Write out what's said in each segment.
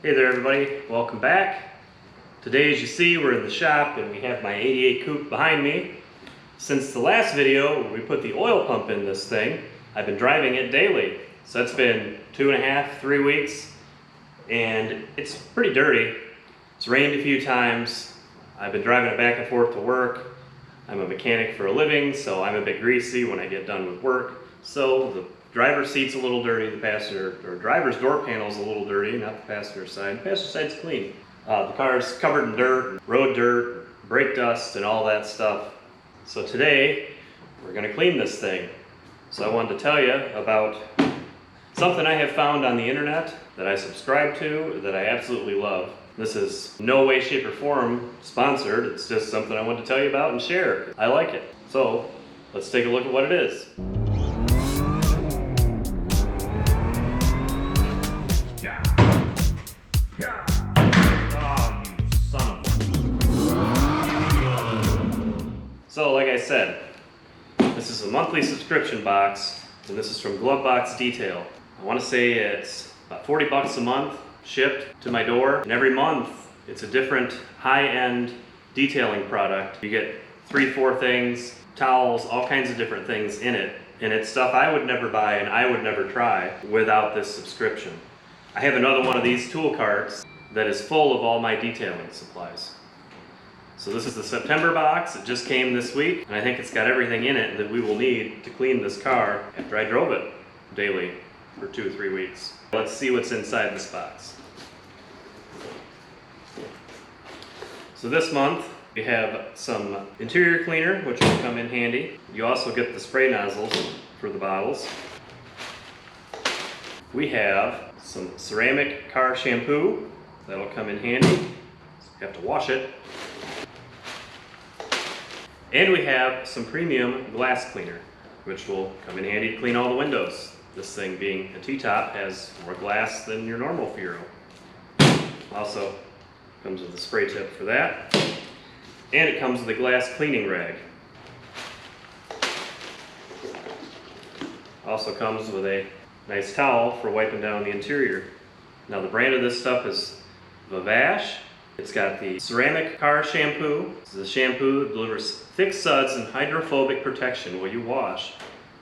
Hey there everybody, welcome back. Today, as you see, we're in the shop and we have my 88 coupe behind me. Since the last video where we put the oil pump in this thing, I've been driving it daily. So that's been 2.5, 3 weeks, and it's pretty dirty. It's rained a few times. I've been driving it back and forth to work. I'm a mechanic for a living, so I'm a bit greasy when I get done with work. So the driver's seat's a little dirty, the passenger, or driver's door panel's a little dirty, not the passenger side. The passenger side's clean. The car's covered in dirt, road dirt, brake dust, and all that stuff. So today, we're gonna clean this thing. So I wanted to tell you about something I have found on the internet that I subscribe to that I absolutely love. This is no way, shape, or form sponsored. It's just something I wanted to tell you about and share. I like it. So let's take a look at what it is. So like I said, this is a monthly subscription box, and this is from Glovebox Detail. I want to say it's about 40 bucks a month, shipped to my door, and every month it's a different high-end detailing product. You get 3-4 things, towels, all kinds of different things in it, and it's stuff I would never buy and I would never try without this subscription. I have another one of these tool carts that is full of all my detailing supplies. So this is the September box. It just came this week, and I think it's got everything in it that we will need to clean this car after I drove it daily for 2 or 3 weeks. Let's see what's inside this box. So this month we have some interior cleaner, which will come in handy. You also get the spray nozzles for the bottles. We have some ceramic car shampoo. That'll come in handy. You have to wash it. And we have some premium glass cleaner, which will come in handy to clean all the windows. This thing, being a T-top, has more glass than your normal Fiero. Also comes with a spray tip for that. And it comes with a glass cleaning rag. Also comes with a nice towel for wiping down the interior. Now the brand of this stuff is Vavash. It's got the ceramic car shampoo. This is a shampoo that delivers thick suds and hydrophobic protection while you wash.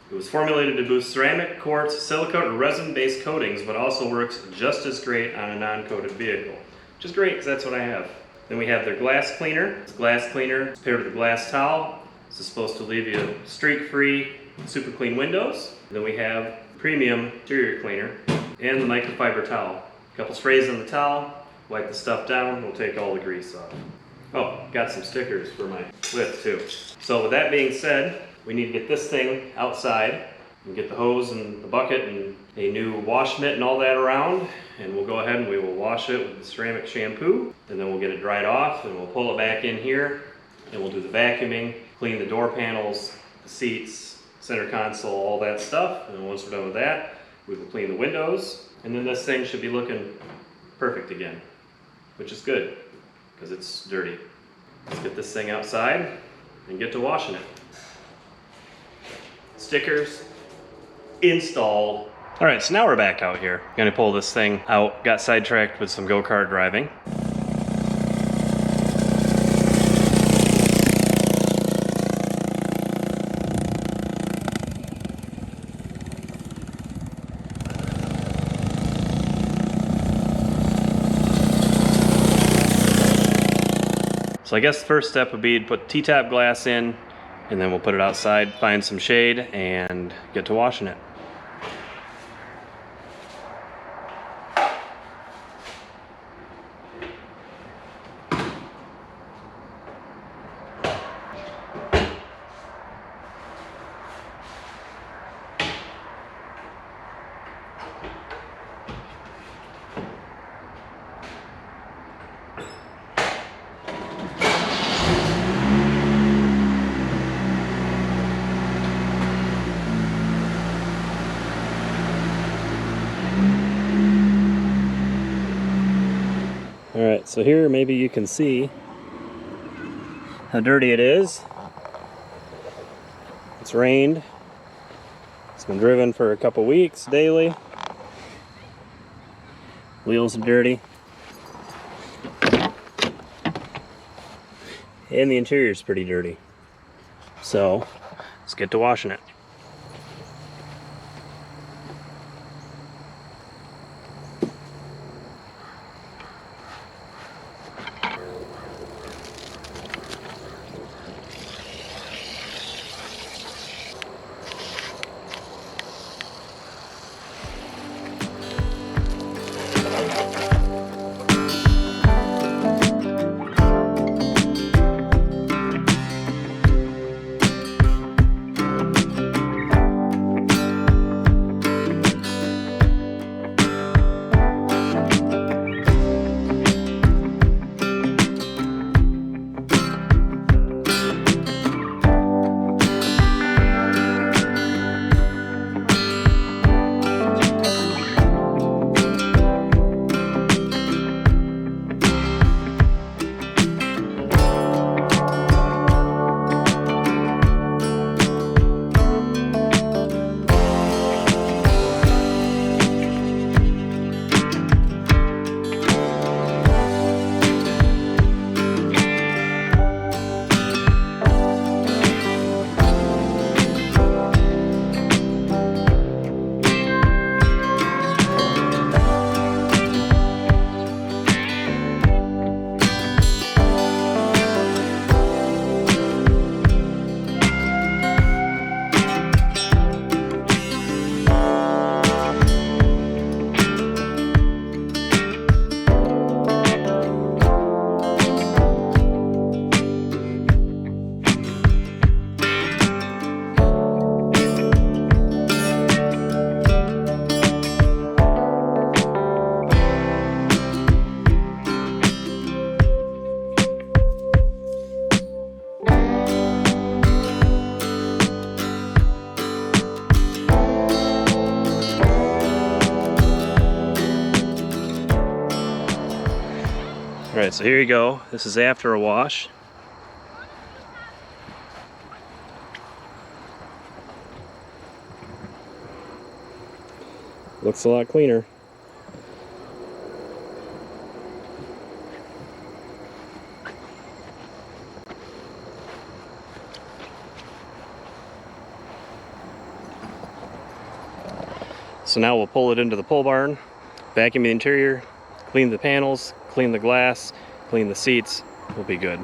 It was formulated to boost ceramic, quartz, silicone, or resin-based coatings, but also works just as great on a non-coated vehicle. Which is great, because that's what I have. Then we have their glass cleaner. This glass cleaner is paired with a glass towel. This is supposed to leave you streak-free, super clean windows. Then we have premium interior cleaner and the microfiber towel. A couple sprays on the towel. Wipe the stuff down, we'll take all the grease off. Oh, got some stickers for my lift too. So with that being said, we need to get this thing outside and get the hose and the bucket and a new wash mitt and all that around. And we'll go ahead and we will wash it with the ceramic shampoo, and then we'll get it dried off and we'll pull it back in here and we'll do the vacuuming, clean the door panels, the seats, center console, all that stuff. And once we're done with that, we will clean the windows, and then this thing should be looking perfect again. Which is good, because it's dirty. Let's get this thing outside and get to washing it. Stickers installed. All right, so now we're back out here. Gonna pull this thing out. Got sidetracked with some go-kart driving. So I guess the first step would be to put T-top glass in, and then we'll put it outside, find some shade, and get to washing it. Alright, so here maybe you can see how dirty it is. It's rained. It's been driven for a couple weeks daily. Wheels are dirty. and the interior is pretty dirty. So let's get to washing it. Alright, so here you go. This is after a wash. Looks a lot cleaner. So now we'll pull it into the pole barn, vacuum the interior, clean the panels, clean the glass, clean the seats. We'll be good.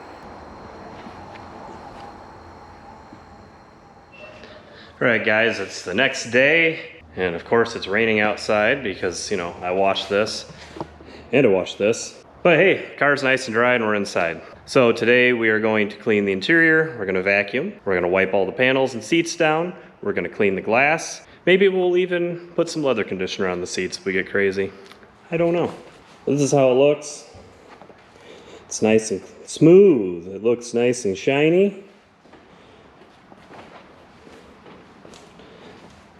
Alright guys, it's the next day, and of course it's raining outside because, you know, I washed this and I washed this. But hey, car's nice and dry and we're inside. So today we are going to clean the interior, we're going to vacuum, we're going to wipe all the panels and seats down, we're going to clean the glass. Maybe we'll even put some leather conditioner on the seats if we get crazy. I don't know. This is how it looks. It's nice and smooth. It looks nice and shiny.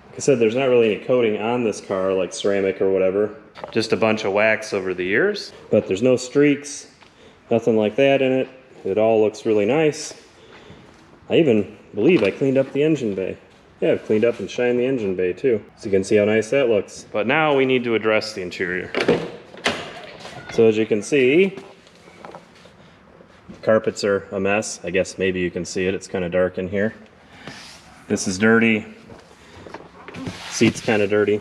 Like I said, there's not really any coating on this car like ceramic or whatever. Just a bunch of wax over the years. But there's no streaks, nothing like that in it. It all looks really nice. I even believe I cleaned up the engine bay. Yeah, I've cleaned up and shined the engine bay too. So you can see how nice that looks. But now we need to address the interior. So as you can see, the carpets are a mess. I guess maybe you can see it. It's kind of dark in here. This is dirty. Seat's kind of dirty.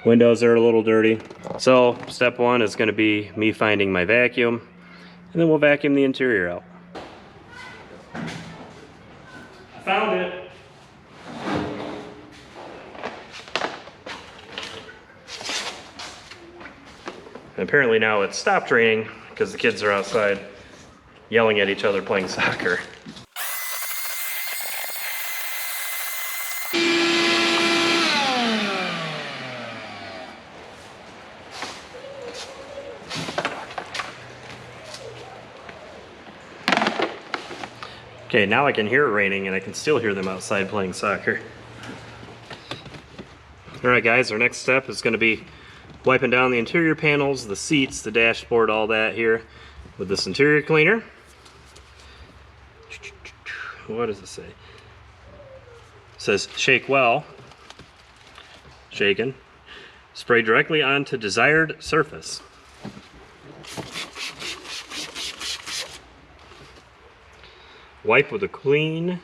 Windows are a little dirty. So step one is going to be me finding my vacuum, and then we'll vacuum the interior out. I found it. And apparently now it's stopped raining because the kids are outside yelling at each other playing soccer. Okay, now I can hear it raining and I can still hear them outside playing soccer. Alright guys, our next step is going to be wiping down the interior panels, the seats, the dashboard, all that here with this interior cleaner. What does it say? It says shake well. Shaken. Spray directly onto desired surface. Wipe with a clean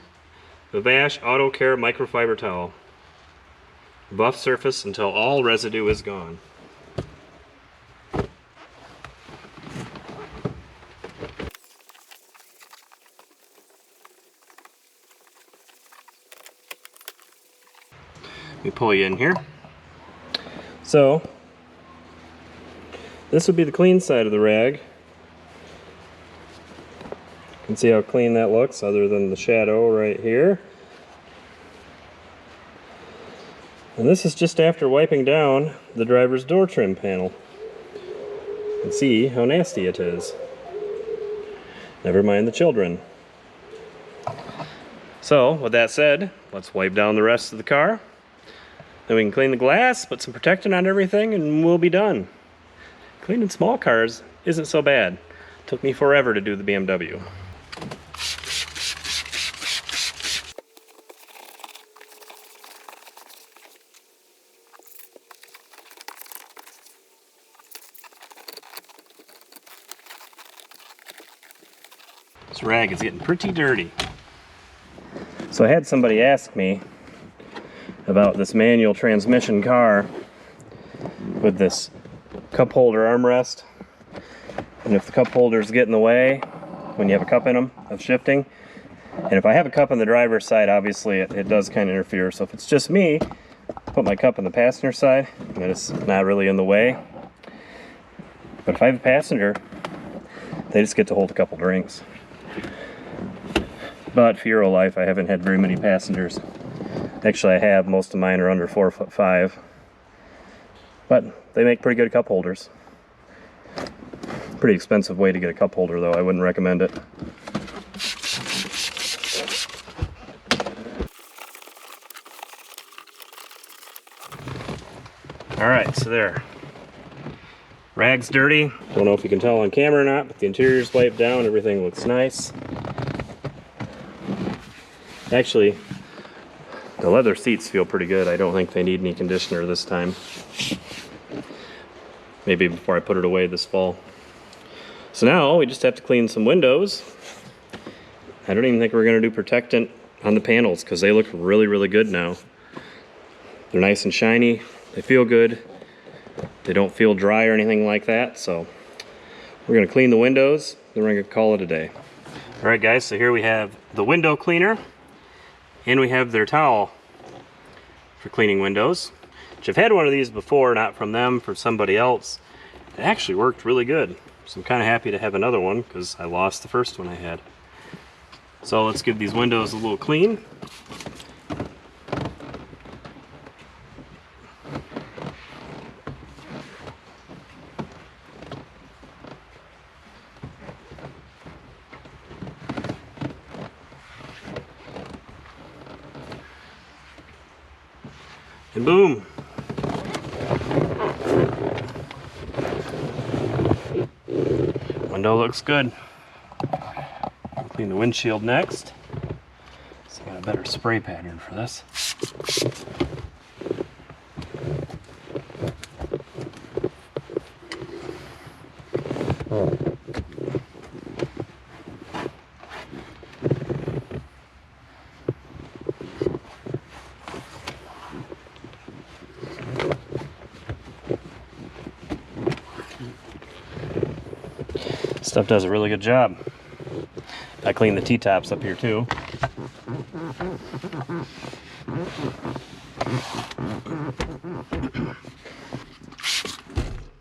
Vavash Auto Care microfiber towel. Buff surface until all residue is gone. Let me pull you in here. So, this would be the clean side of the rag. You can see how clean that looks, other than the shadow right here. And this is just after wiping down the driver's door trim panel. You can see how nasty it is. Never mind the children. So, with that said, let's wipe down the rest of the car. Then we can clean the glass, put some protectant on everything, and we'll be done. Cleaning small cars isn't so bad. Took me forever to do the BMW. This rag is getting pretty dirty. So I had somebody ask me about this manual transmission car with this cup holder armrest, and if the cup holders get in the way when you have a cup in them of shifting, and if I have a cup on the driver's side, obviously it does kind of interfere. So if it's just me, put my cup on the passenger side and it's not really in the way. But if I have a passenger, they just get to hold a couple drinks. But Fiero life, I haven't had very many passengers. Actually, I have. Most of mine are under 4'5". But they make pretty good cup holders. Pretty expensive way to get a cup holder, though. I wouldn't recommend it. Alright, so there. Rag's dirty. Don't know if you can tell on camera or not, but the interior's wiped down. Everything looks nice. Actually, the leather seats feel pretty good. I don't think they need any conditioner this time. Maybe before I put it away this fall. So now we just have to clean some windows. I don't even think we're going to do protectant on the panels because they look really, really good now. They're nice and shiny. They feel good. They don't feel dry or anything like that. So we're going to clean the windows, then we're going to call it a day. All right, guys, so here we have the window cleaner. And we have their towel for cleaning windows, which I've had one of these before, not from them, from somebody else. It actually worked really good. So I'm kind of happy to have another one because I lost the first one I had. So let's give these windows a little clean. And boom! Window looks good. I'll clean the windshield next. So I got a better spray pattern for this. Stuff does a really good job. I clean the T-tops up here too.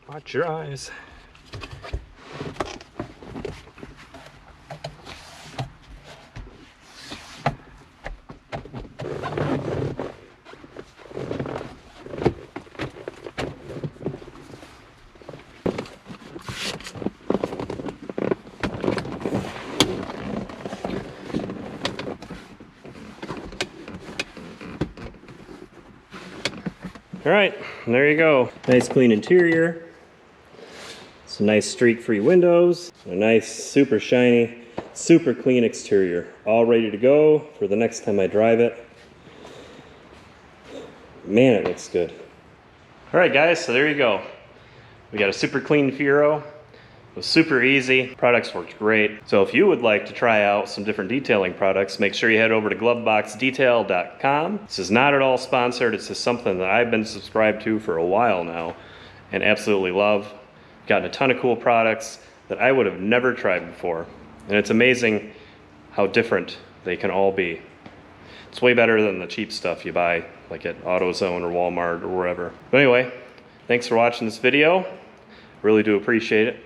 Watch your eyes. Alright, there you go. Nice clean interior. Some nice streak-free windows. A nice, super shiny, super clean exterior. All ready to go for the next time I drive it. Man, it looks good. Alright guys, so there you go. We got a super clean Fiero. It was super easy. Products worked great. So if you would like to try out some different detailing products, make sure you head over to gloveboxdetail.com. This is not at all sponsored. It's just something that I've been subscribed to for a while now and absolutely love. Gotten a ton of cool products that I would have never tried before. And it's amazing how different they can all be. It's way better than the cheap stuff you buy like at AutoZone or Walmart or wherever. But anyway, thanks for watching this video. Really do appreciate it.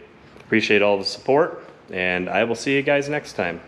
Appreciate all the support, and I will see you guys next time.